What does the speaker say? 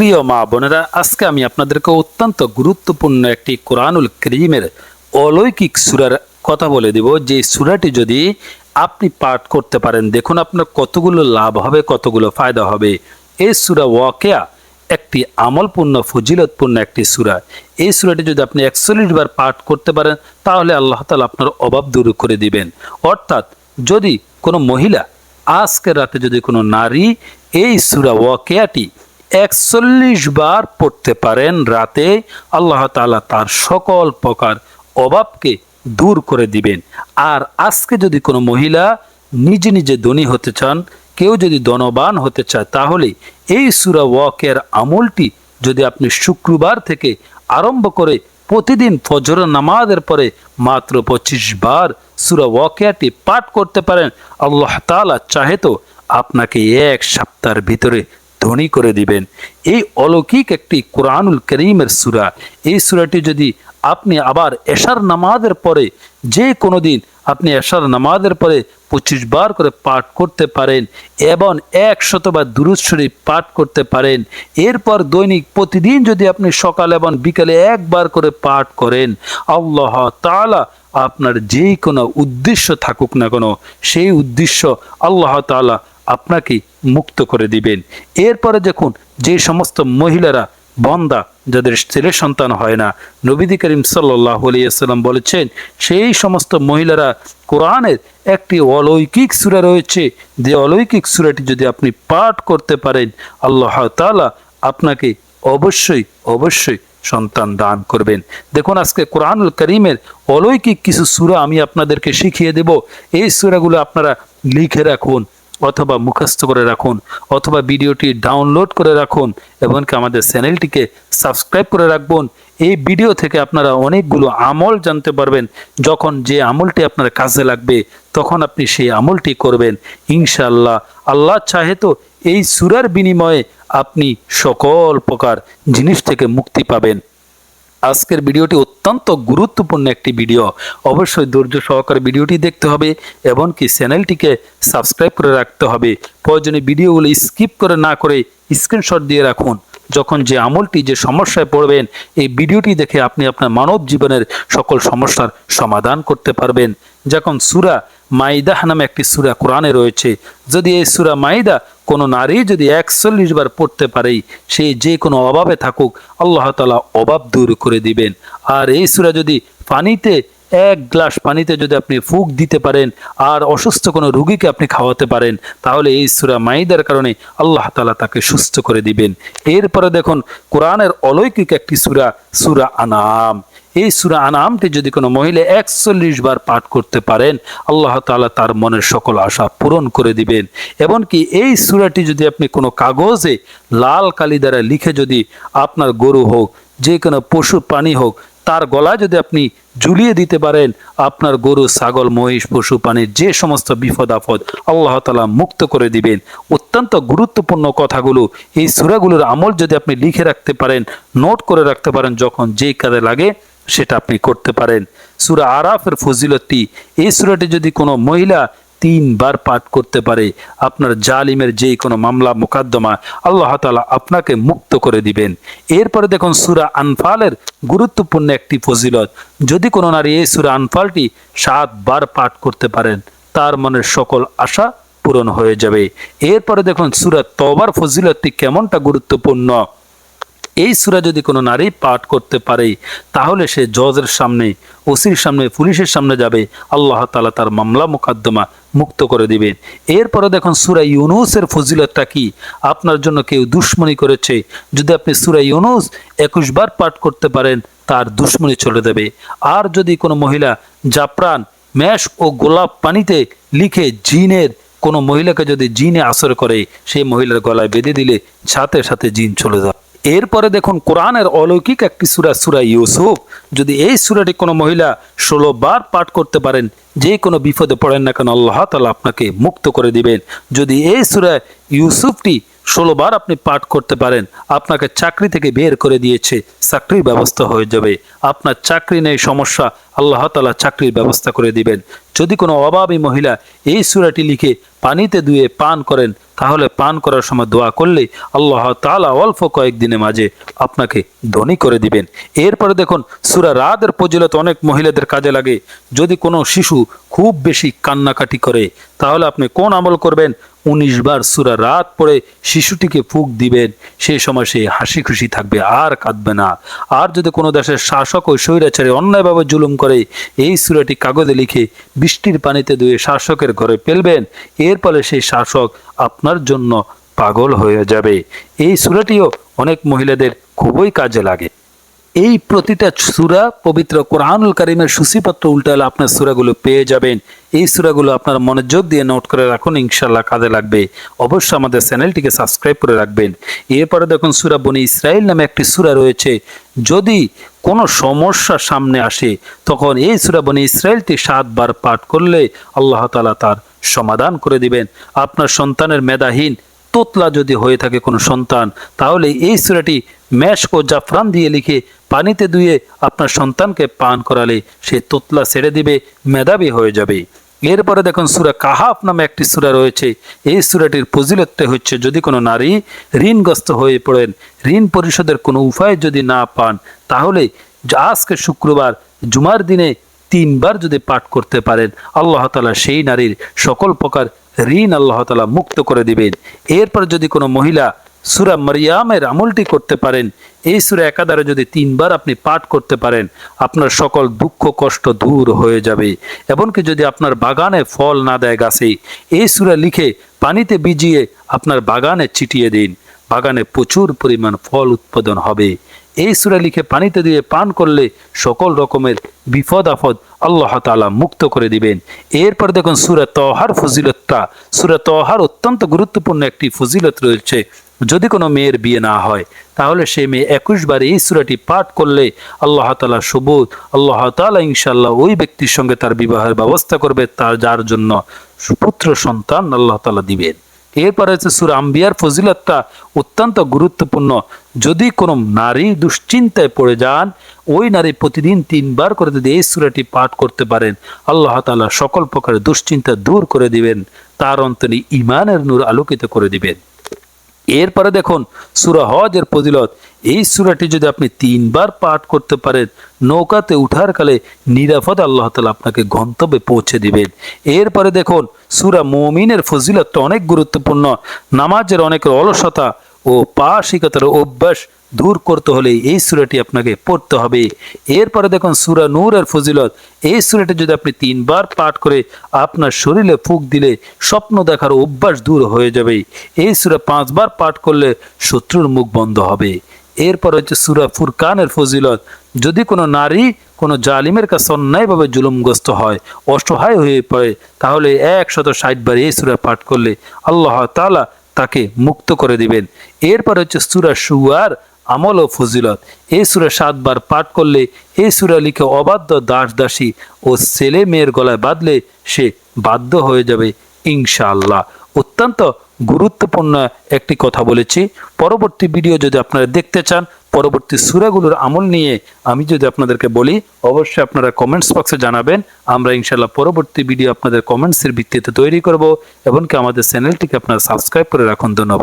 প্রিয় মা বোনেরা, আজকে আমি আপনাদেরকে অত্যন্ত গুরুত্বপূর্ণ একটি কোরআনুল কারীমের অলৌকিক সূরার কথা বলে দেব। যে সূরাটি যদি আপনি পাঠ করতে পারেন, দেখুন আপনার কতগুলো লাভ হবে, কতগুলো ফায়দা হবে। এই সূরা ওয়াকিয়া একটি আমলপূর্ণ ফজিলতপূর্ণ একটি সূরা। এই সূরাটি যদি আপনি ৪১ বার পাঠ করতে পারেন, তাহলে আল্লাহ তাআলা আপনার অভাব দূর করে দিবেন। অর্থাৎ যদি কোনো মহিলা, আজকের রাতে যদি কোনো নারী এই সূরা ওয়াকিয়াটি ৪১ বার পড়তে পারেন রাতে, আল্লাহ তাআলা তার সকল প্রকার অভাবকে দূর করে দিবেন। আর আজকে যদি কোনো মহিলা নিজে নিজে ধনী হতে চান, কেউ যদি ধনবান হতে চায়, তাহলে এই সূরা ওয়াকিয়ার আমলটি যদি আপনি শুক্রবার থেকে আরম্ভ করে প্রতিদিন ফজর নামাজের পরে মাত্র ২৫ বার সূরা ওয়াকিয়াটি পাঠ করতে পারেন, আল্লাহ তাআলা চাহে তো আপনাকে এক সপ্তাহের ভিতরে ধনী করে দিবেন। এই অলৌকিক একটি কোরআনুল কারীমের সূরা। এই সূরাটি যদি আপনি আবার এশার নামাজের পরে, যে কোনো দিন আপনি এশার নামাজের পরে ২৫ বার করে পাঠ করতে পারেন এবং ১০০ বার দুরূদ শরীফ পাঠ করতে পারেন, এরপর দৈনিক প্রতিদিন যদি আপনি সকাল এবং বিকালে একবার করে পাঠ করেন, আল্লাহ তাআলা আপনার যেই কোনো উদ্দেশ্য থাকুক না কেন, সেই উদ্দেশ্য আল্লাহ তাআলা আপনাকে মুক্ত করে দিবেন। এরপরে দেখুন, যে সমস্ত মহিলারা বন্দা, যাদের ছেলে সন্তান হয় না, নবী করিম সাল্লাল্লাহু আলাইহি ওয়াসাল্লাম বলেছেন, সেই সমস্ত মহিলারা কোরআনের একটি অলৌকিক সূরা রয়েছে, যে অলৌকিক সূরাটি যদি আপনি পাঠ করতে পারেন, আল্লাহ তাআলা আপনাকে অবশ্যই অবশ্যই সন্তান দান করবেন। দেখুন, আজকে কোরআনুল কারীমের অলৌকিক কিছু সূরা আমি আপনাদেরকে শিখিয়ে দেব। এই সূরাগুলো আপনারা লিখে রাখুন, অথবা মুখস্থ করে রাখুন, অথবা ভিডিওটি ডাউনলোড করে রাখুন, এমনকি আমাদের চ্যানেলটিকে সাবস্ক্রাইব করে রাখবেন। এই ভিডিও থেকে আপনারা অনেকগুলো আমল জানতে পারবেন। যখন যে আমলটি আপনার কাজে লাগবে, তখন আপনি সেই আমলটি করবেন ইনশাআল্লাহ। আল্লাহ চাহে তো এই সূরার বিনিময়ে আপনি সকল প্রকার জিনিস থেকে মুক্তি পাবেন। আজকের ভিডিওটি অত্যন্ত গুরুত্বপূর্ণ একটি ভিডিও, অবশ্যই ধৈর্য সহকারে ভিডিওটি দেখতে হবে, এমনকি চ্যানেলটিকে সাবস্ক্রাইব করে রাখতে হবে। প্রয়োজনে ভিডিওগুলো স্কিপ করে না করে স্ক্রিনশট দিয়ে রাখুন। যখন যে আমলটি, যে সমস্যায় পড়বেন, এই ভিডিওটি দেখে আপনি আপনার মানব জীবনের সকল সমস্যার সমাধান করতে পারবেন। যখন সূরা মাইদা নামে একটি সূরা কোরআনে রয়েছে, যদি এই সূরা মাইদা কোনো নারী যদি ৪১ বার পড়তে পারে, সে যে কোনো অভাবে থাকুক, আল্লাহ তাআলা অভাব দূর করে দিবেন। আর এই সূরা যদি পানিতে, ১ গ্লাস পানিতে যদি আপনি ফুঁক দিতে পারেন আর অসুস্থ কোনো রোগীকে আপনি খাওয়াতে পারেন, তাহলে এই সূরা মাইদার কারণে আল্লাহ তাআলা তাকে সুস্থ করে দিবেন। এরপরে দেখুন, কোরআনের অলৌকিক একটি সূরা, সূরা আনআম। এই সূরা আনআমটি যদি কোনো মহিলা ৪১ বার পাঠ করতে পারেন, আল্লাহ তাআলা তার মনের সকল আশা পূরণ করে দিবেন। এমনকি এই সূরাটি যদি আপনি কোনো কাগজে লাল কালি দ্বারা লিখে যদি আপনার গরু হোক, যে কোনো পশু প্রাণী হোক, তার গলায় যদি আপনি ঝুলিয়ে দিতে পারেন, আপনার গরু, ছাগল, মহিষ, পশু প্রাণীর যে সমস্ত বিপদ আপদ আল্লাহ তাআলা মুক্ত করে দিবেন। অত্যন্ত গুরুত্বপূর্ণ কথাগুলো, এই সূরাগুলোর আমল যদি আপনি লিখে রাখতে পারেন, নোট করে রাখতে পারেন, যখন যেই কাজে লাগে সেটা আপনি করতে পারেন। সূরা আরাফের ফজিলতটি, এই সূরাটি যদি কোনো মহিলা ৩ বার পাঠ করতে পারে, আপনার জালিমের যেই কোনো মামলা মোকদ্দমা আল্লাহ তাআলা আপনাকে মুক্ত করে দিবেন। এরপরে দেখুন, সূরা আনফালের গুরুত্বপূর্ণ একটি ফজিলত, যদি কোনো নারী এই সূরা আনফালটি ৭ বার পাঠ করতে পারেন, তার মনের সকল আশা পূরণ হয়ে যাবে। এরপরে দেখুন, সূরা তওবার ফজিলতটি কেমনটা গুরুত্বপূর্ণ। এই সূরা যদি কোনো নারী পাঠ করতে পারে, তাহলে সে জজের সামনে, ওসির সামনে, পুলিশের সামনে যাবে, আল্লাহ তাআলা তার মামলা মোকদ্দমা মুক্ত করে দিবেন। এরপরে দেখুন, সূরা ইউনূসের ফজিলতটা কি। আপনার জন্য কেউ দুশমনি করেছে, যদি আপনি সূরা ইউনূস ২১ বার পাঠ করতে পারেন, তার দুশমনি চলে যাবে। আর যদি কোনো মহিলা জাফরান, মেষ ও গোলাপ পানিতে লিখে জিনের কোনো মহিলাকে যদি জিনে আসর করে, সেই মহিলার গলায় বেঁধে দিলে সাথে সাথে জিন চলে যাবে। এরপরে দেখুন, কোরআনের অলৌকিক একটি সূরা, সূরা ইউসুফ। যদি এই সূরাটি কোনো মহিলা ১৬ বার পাঠ করতে পারেন, যে কোনো বিপদে পড়েন না কেন, আল্লাহ তাআলা আপনাকে মুক্ত করে দিবেন। যদি এই সূরা ইউসুফটি ১৬ বার আপনি পাঠ করতে পারেন, আপনাকে চাকরি থেকে বের করে দিয়েছে, চাকরির ব্যবস্থা হয়ে যাবে। আপনার চাকরি নেই, সমস্যা, আল্লাহ তাআলা চাকরির ব্যবস্থা করে দিবেন। যদি কোনো অভাবী মহিলা এই সূরাটি লিখে পানিতে ধুয়ে পান করেন, তাহলে পান করার সময় দোয়া করলে আল্লাহ তাআলা অল্প কয়েকদিনের মাঝে আপনাকে ধনী করে দিবেন। এরপরে দেখুন সূরা রাদের ফজিলত অনেক মহিলাদের কাজে লাগে। যদি কোনো শিশু খুব বেশি কান্নাকাটি করে তাহলে আপনি কোন আমল করবেন? 19 বার সূরা রাদ পড়ে শিশুটিকে ফুঁক দিবেন। সেই সময় সে হাসি খুশি থাকবে, আর কাঁদবে না। আর যদি কোনো দেশের শাসক ও স্বৈরাচারী অন্যায়ভাবে জুলুম করে, এই সূরাটি কাগজে লিখে বৃষ্টির পানিতে ধুয়ে শাসকের ঘরে ফেলবেন। এর ফলে সেই শাসক আপনার জন্য পাগল হয়ে যাবে। এই সূরাটিও অনেক মহিলাদের খুবই কাজে লাগে। এই প্রতিটা সূরা পবিত্র কোরআনুল কারীমের সূচিপত্র উল্টালে আপনার সূরাগুলো পেয়ে যাবেন। এই সূরাগুলো আপনার মনোযোগ দিয়ে নোট করে রাখুন, ইনশাআল্লাহ কাজে লাগবে। অবশ্যই আমাদের চ্যানেলটিকে সাবস্ক্রাইব করে রাখবেন। এরপরে দেখুন সূরা বনী ইসরাইল নামে একটি সূরা রয়েছে। যদি কোনো সমস্যা সামনে আসে তখন এই সূরা বনী ইসরাইলটি 7 বার পাঠ করলে আল্লাহ তাআলা তার সমাধান করে দিবেন। আপনার সন্তানের মেধাহীন তোতলা যদি হয়ে থাকে কোনো সন্তান, তাহলে এই সূরাটি মেশক ও জাফরান দিয়ে লিখে পানিতে ধুয়ে আপনার সন্তানকে পান করালে সে তোতলা ছেড়ে দিবে, মেধাবী হয়ে যাবে। এরপরে দেখুন সূরা কাহাফ নামে একটি সূরা রয়েছে। এই সূরাটির ফজিলতটা হচ্ছে, যদি কোনো নারী ঋণগ্রস্ত হয়ে পড়েন, ঋণ পরিশোধের কোনো উপায় যদি না পান, তাহলে আজকে শুক্রবার জুমার দিনে 3 বার যদি পাঠ করতে পারেন, আল্লাহ তাআলা সেই নারীর সকল প্রকার ঋণ আল্লাহ তাআলা মুক্ত করে দিবেন। এরপর যদি কোনো মহিলা সূরা মারইয়ামের আমলটি করতে পারেন, এই সূরা একাধারে যদি 3 বার আপনি পাঠ করতে পারেন, আপনার সকল দুঃখ কষ্ট দূর হয়ে যাবে। এমনকি যদি আপনার বাগানে ফল না দেয় গাছে, এই সূরা লিখে পানিতে ভিজিয়ে আপনার বাগানে ছিটিয়ে দিন, বাগানে প্রচুর পরিমাণ ফল উৎপাদন হবে। এই সূরা লিখে পানিতে দিয়ে পান করলে সকল রকমের বিপদ আপদ আল্লাহ তাআলা মুক্ত করে দিবেন। এরপর দেখুন সূরা তাহার ফজিলতটা। সূরা তাহার অত্যন্ত গুরুত্বপূর্ণ একটি ফজিলত রয়েছে। যদি কোনো মেয়ের বিয়ে না হয়, তাহলে সেই মেয়ে 21 বার এই সূরাটি পাঠ করলে আল্লাহ তাআলা সবুত আল্লাহ তাআলা ইনশাআল্লাহ ওই ব্যক্তির সঙ্গে তার বিবাহের ব্যবস্থা করবে, তার যার জন্য সুপুত্র সন্তান আল্লাহ তাআলা দিবেন। এরপরে হচ্ছে সূরা আম্বিয়ার ফজিলতটা অত্যন্ত গুরুত্বপূর্ণ। যদি কোনো নারী দুশ্চিন্তায় পড়ে যান, ওই নারী প্রতিদিন 3 বার করে যদি এই সূরাটি পাঠ করতে পারেন, আল্লাহ তাআলা সকল প্রকার দুশ্চিন্তা দূর করে দিবেন, তার অন্তরে ঈমানের নূর আলোকিত করে দিবেন। এরপরে দেখুন সূরা হজের ফজিলত। এই সূরাটি যদি আপনি 3 বার পাঠ করতে পারেন, নৌকাতে উঠার কালে নিরাপদে আল্লাহ তাআলা আপনাকে গন্তব্যে পৌঁছে দিবেন। এরপরে দেখুন সূরা মুমিনের ফজিলতটা অনেক গুরুত্বপূর্ণ। নামাজের অনেক অলসতা ও পাশিকতার অভ্যাস দূর করতে হলে এই সূরাটি আপনাকে পড়তে হবে। এরপরে দেখুন সূরা নূরের ফজিলত। এই সূরাটি যদি আপনি 3 বার পাঠ করে আপনার শরীরে ফুঁক দিলে স্বপ্ন দেখার অভ্যাস দূর হয়ে যাবে। এই সূরা 5 বার পাঠ করলে শত্রুর মুখ বন্ধ হবে। এরপর হচ্ছে সূরা ফুরকানের ফজিলত। যদি কোনো নারী কোনো জালিমের কাছে অন্যায়ভাবে জুলুমগ্রস্ত হয়, অসহায় হয়ে পড়ে, তাহলে 160 বার এই সূরা পাঠ করলে আল্লাহ তাআলা তাকে মুক্ত করে দিবেন। এরপর হচ্ছে সূরা শুয়ার আমল ও ফজিলত। এই সূরা 7 বার পাঠ করলে, এই সূরা লিখে অবাধ্য দাস দাসী ও ছেলে মেয়ের গলায় বাঁধলে সে বাধ্য হয়ে যাবে ইনশাআল্লাহ। অত্যন্ত গুরুত্বপূর্ণ একটি কথা বলেছি। পরবর্তী ভিডিও যদি আপনারা দেখতে চান, পরবর্তী সূরাগুলোর আমল নিয়ে আমি যদি আপনাদেরকে বলি, অবশ্যই আপনারা কমেন্টস বক্সে জানাবেন। আমরা ইনশাআল্লাহ পরবর্তী ভিডিও আপনাদের কমেন্টসের ভিত্তিতে তৈরি করব। এমনকি আমাদের চ্যানেলটিকে আপনারা সাবস্ক্রাইব করে রাখুন। ধন্যবাদ।